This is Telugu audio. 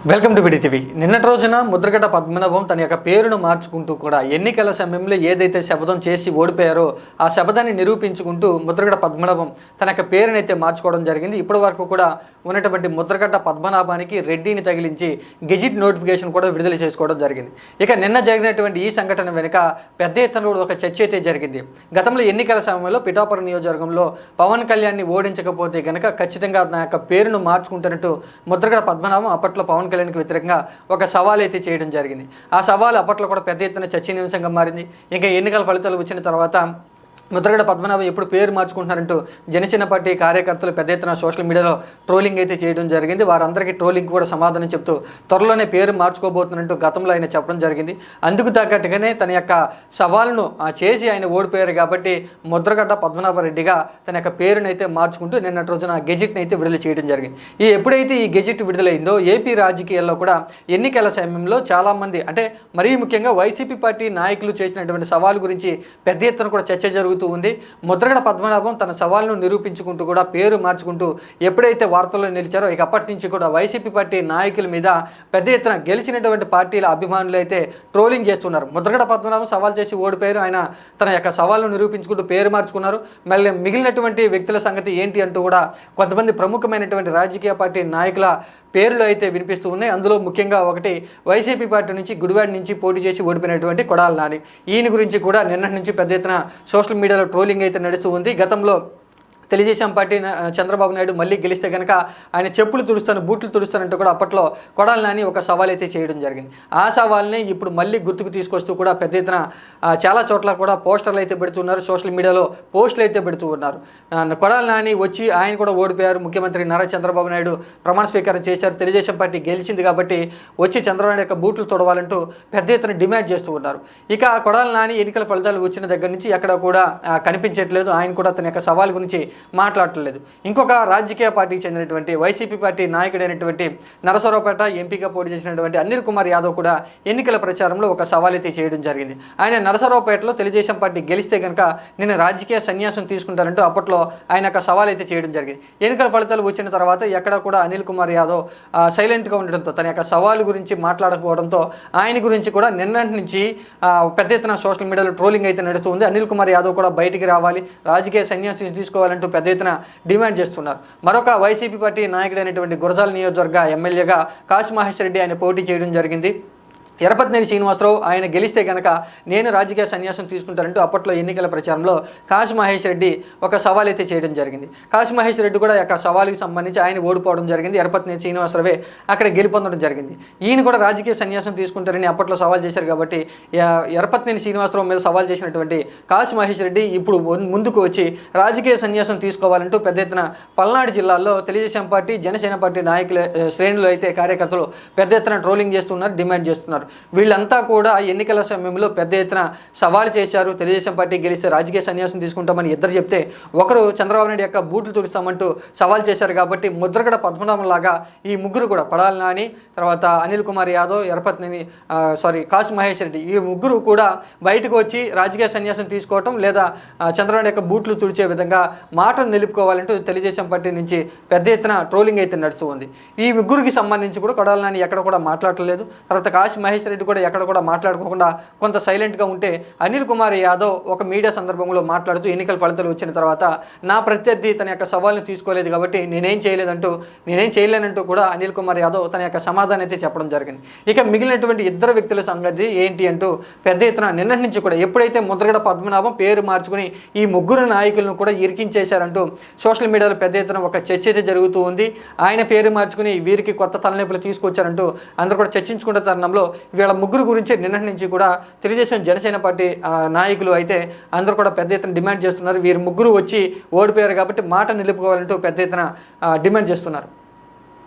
Welcome to BD TV. నిన్నటి రోజున ముద్రగడ పద్మనాభం తన యొక్క పేరును మార్చుకుంటూ కూడా ఎన్నికల సమయంలో ఏదైతే శపథం చేసి ఓడిపోయారో ఆ శపథాన్ని నిరూపించుకుంటూ ముద్రగడ పద్మనాభం తన యొక్క పేరునైతే మార్చుకోవడం జరిగింది. ఇప్పటి వరకు కూడా ఉన్నటువంటి ముద్రగడ పద్మనాభానికి రెడ్డిని తగిలించి గెజిట్ నోటిఫికేషన్ కూడా విడుదల చేసుకోవడం జరిగింది. ఇక నిన్న జరిగినటువంటి ఈ సంఘటన వెనుక పెద్ద ఎత్తున కూడా ఒక చర్చ అయితే జరిగింది. గతంలో ఎన్నికల సమయంలో పిఠాపురం నియోజకవర్గంలో పవన్ కళ్యాణ్ని ఓడించకపోతే కనుక ఖచ్చితంగా నా యొక్క పేరును మార్చుకుంటున్నట్టు ముద్రగడ పద్మనాభం అప్పట్లో పవన్ కళ్యాణ్కి వ్యతిరేకంగా ఒక సవాల్ అయితే చేయడం జరిగింది. ఆ సవాల్ అప్పట్లో కూడా పెద్ద ఎత్తున చర్చనీయాంశంగా మారింది. ఇంకా ఎన్నికల ఫలితాలు వచ్చిన తర్వాత ముద్రగడ పద్మనాభం ఎప్పుడు పేరు మార్చుకుంటున్నారంటూ జనసేన పార్టీ కార్యకర్తలు పెద్ద ఎత్తున సోషల్ మీడియాలో ట్రోలింగ్ అయితే చేయడం జరిగింది. వారందరికీ ట్రోలింగ్ కూడా సమాధానం చెప్తూ త్వరలోనే పేరు మార్చుకోబోతున్నట్టు గతంలో ఆయన చెప్పడం జరిగింది. అందుకు తగ్గట్టుగానే తన యొక్క సవాల్ను చేసి ఆయన ఓడిపోయారు కాబట్టి ముద్రగడ పద్మనాభరెడ్డిగా తన యొక్క పేరునైతే మార్చుకుంటూ నిన్నటి రోజున గెజిట్ని అయితే విడుదల చేయడం జరిగింది. ఎప్పుడైతే ఈ గెజిట్ విడుదలైందో ఏపీ రాజకీయాల్లో కూడా ఎన్నికల సమయంలో చాలామంది అంటే మరీ ముఖ్యంగా వైసీపీ పార్టీ నాయకులు చేసినటువంటి సవాల్ గురించి పెద్ద ఎత్తున కూడా చర్చ జరుగుతుంది ఉంది. ముద్రగడ పద్మనాభం తన సవాల్ను నిరూపించుకుంటూ కూడా పేరు మార్చుకుంటూ ఎప్పుడైతే వార్తల్లో నిలిచారో ఇక అప్పటి నుంచి కూడా వైసీపీ పార్టీ నాయకుల మీద పెద్ద ఎత్తున గెలిచినటువంటి పార్టీల అభిమానులు అయితే ట్రోలింగ్ చేస్తున్నారు. ముద్రగడ పద్మనాభం సవాల్ చేసి ఓడిపోయారు, ఆయన తన యొక్క సవాల్ను నిరూపించుకుంటూ పేరు మార్చుకున్నారు. మళ్ళీ మిగిలినటువంటి వ్యక్తుల సంగతి ఏంటి అంటూ కూడా కొంతమంది ప్రముఖమైనటువంటి రాజకీయ పార్టీ నాయకుల పేర్లు అయితే వినిపిస్తూ ఉన్నాయి. అందులో ముఖ్యంగా ఒకటి వైసీపీ పార్టీ నుంచి గుడివాడ నుంచి పోటీ చేసి ఓడిపోయినటువంటి కొడాలి నాని. ఈయన గురించి కూడా నిన్నటి నుంచి పెద్ద ఎత్తున సోషల్ మీడియాలో ట్రోలింగ్ అయితే నడుస్తూ ఉంది. గతంలో తెలుగుదేశం పార్టీ చంద్రబాబు నాయుడు మళ్ళీ గెలిస్తే కనుక ఆయన చెప్పులు తుడుస్తాను బూట్లు తుడుస్తానంటూ కూడా అప్పట్లో కొడాలి నాని ఒక సవాల్ అయితే చేయడం జరిగింది. ఆ సవాల్ని ఇప్పుడు మళ్ళీ గుర్తుకు తీసుకొస్తూ కూడా పెద్ద ఎత్తున చాలా చోట్ల కూడా పోస్టర్లు అయితే పెడుతున్నారు, సోషల్ మీడియాలో పోస్టులు అయితే పెడుతూ ఉన్నారు. కొడాలి నాని వచ్చి ఆయన కూడా ఓడిపోయారు, ముఖ్యమంత్రి నారా చంద్రబాబు నాయుడు ప్రమాణ స్వీకారం చేశారు, తెలుగుదేశం పార్టీ గెలిచింది కాబట్టి వచ్చి చంద్రబాబు నాయుడు యొక్క బూట్లు తొడవాలంటూ పెద్ద ఎత్తున డిమాండ్ చేస్తూ ఉన్నారు. ఇక కొడాలి నాని ఎన్నికల ఫలితాలు వచ్చిన దగ్గర నుంచి ఎక్కడ కూడా కనిపించట్లేదు, ఆయన కూడా తన యొక్క సవాల్ గురించి మాట్లాడలేదు. ఇంకొక రాజకీయ పార్టీకి చెందినటువంటి వైసీపీ పార్టీ నాయకుడైనటువంటి నరసరావుపేట ఎంపీగా పోటీ చేసినటువంటి అనిల్ కుమార్ యాదవ్ కూడా ఎన్నికల ప్రచారంలో ఒక సవాల్ అయితే చేయడం జరిగింది. ఆయన నరసరావుపేటలో తెలుగుదేశం పార్టీ గెలిస్తే కనుక నేను రాజకీయ సన్యాసం తీసుకుంటానంటూ అప్పట్లో ఆయన ఒక సవాల్ అయితే చేయడం జరిగింది. ఎన్నికల ఫలితాలు వచ్చిన తర్వాత ఎక్కడ కూడా అనిల్ కుమార్ యాదవ్ సైలెంట్గా ఉండడంతో తన యొక్క సవాల్ గురించి మాట్లాడకపోవడంతో ఆయన గురించి కూడా నిన్నటి నుంచి పెద్ద ఎత్తున సోషల్ మీడియాలో ట్రోలింగ్ అయితే నడుస్తుంది. అనిల్ కుమార్ యాదవ్ కూడా బయటికి రావాలి, రాజకీయ సన్యాసం తీసుకోవాలంటూ పెద్ద ఎత్తున డిమాండ్ చేస్తున్నారు. మరొక వైసీపీ పార్టీ నాయకుడైనటువంటి గురజాల నియోజకవర్గ ఎమ్మెల్యేగా కాశీ మహేశ్వర్ రెడ్డి ఆయన పోటీ చేయడం జరిగింది. ఎర్రపతినేని శ్రీనివాసరావు ఆయన గెలిస్తే కనుక నేను రాజకీయ సన్యాసం తీసుకుంటానంటూ అప్పట్లో ఎన్నికల ప్రచారంలో కాశీ మహేశ్వర్ రెడ్డి ఒక సవాల్ అయితే చేయడం జరిగింది. కాశీ మహేశ్వర్ రెడ్డి కూడా యొక్క సవాలుకి సంబంధించి ఆయన ఓడిపోవడం జరిగింది. ఎర్రపతినేని శ్రీనివాసరావే అక్కడ గెలుపొందడం జరిగింది. ఈయన కూడా రాజకీయ సన్యాసం తీసుకుంటారని అప్పట్లో సవాల్ చేశారు కాబట్టి ఎర్రపతినేని శ్రీనివాసరావు మీద సవాల్ చేసినటువంటి కాశీ మహేశ్వర్ రెడ్డి ఇప్పుడు ముందుకు వచ్చి రాజకీయ సన్యాసం తీసుకోవాలంటూ పెద్ద ఎత్తున పల్నాడు జిల్లాలో తెలుగుదేశం పార్టీ జనసేన పార్టీ నాయకుల శ్రేణులు అయితే కార్యకర్తలు పెద్ద ఎత్తున ట్రోలింగ్ చేస్తున్నారు, డిమాండ్ చేస్తున్నారు. వీళ్ళంతా కూడా ఎన్నికల సమయంలో పెద్ద ఎత్తున సవాల్ చేశారు, తెలుగుదేశం పార్టీ గెలిస్తే రాజకీయ సన్యాసం తీసుకుంటామని ఇద్దరు చెప్తే ఒకరు చంద్రబాబు నాయుడు యొక్క బూట్లు తుడుస్తామంటూ సవాల్ చేశారు. కాబట్టి ముద్రగడ పద్మనాభం లాగా ఈ ముగ్గురు కూడా కొడాలి నాని, తర్వాత అనిల్ కుమార్ యాదవ్, కాశీ మహేశ్వర్ రెడ్డి ఈ ముగ్గురు కూడా బయటకు వచ్చి రాజకీయ సన్యాసం తీసుకోవటం లేదా చంద్రబాబు యొక్క బూట్లు తుడిచే విధంగా మాటను నిలుపుకోవాలంటూ తెలుగుదేశం పార్టీ నుంచి పెద్ద ఎత్తున ట్రోలింగ్ అయితే నడుస్తూ ఉంది. ఈ ముగ్గురికి సంబంధించి కూడా కొడాలి నాని ఎక్కడ కూడా మాట్లాడలేదు. తర్వాత కాశీ మహేశ్వర్ రెడ్డి కూడా ఎక్కడ కూడా మాట్లాడుకోకుండా కొంత సైలెంట్గా ఉంటే అనిల్ కుమార్ యాదవ్ ఒక మీడియా సందర్భంలో మాట్లాడుతూ ఎన్నికల ఫలితాలు వచ్చిన తర్వాత నా ప్రత్యర్థి తన యొక్క సవాల్ని తీసుకోలేదు కాబట్టి నేనేం చేయలేనంటూ కూడా అనిల్ కుమార్ యాదవ్ తన యొక్క సమాధానం అయితే చెప్పడం జరిగింది. ఇక మిగిలినటువంటి ఇద్దరు వ్యక్తుల సంగతి ఏంటి అంటూ పెద్ద ఎత్తున నిన్నటి నుంచి కూడా ఎప్పుడైతే ముద్రగడ పద్మనాభం పేరు మార్చుకుని ఈ ముగ్గురు నాయకులను కూడా ఇరికించేశారంటూ సోషల్ మీడియాలో పెద్ద ఎత్తున ఒక చర్చ అయితే జరుగుతూ ఉంది. ఆయన పేరు మార్చుకుని వీరికి కొత్త తలనొప్పులు తీసుకొచ్చారంటూ అందరూ కూడా చర్చించుకున్న తరుణంలో వీళ్ళ ముగ్గురు గురించి నిన్నటి నుంచి కూడా తెలుగుదేశం జనసేన పార్టీ నాయకులు అయితే అందరూ కూడా పెద్ద ఎత్తున డిమాండ్ చేస్తున్నారు. వీరు ముగ్గురు వచ్చి ఓడిపోయారు కాబట్టి మాట నిలుపుకోవాలంటూ పెద్ద ఎత్తున డిమాండ్ చేస్తున్నారు.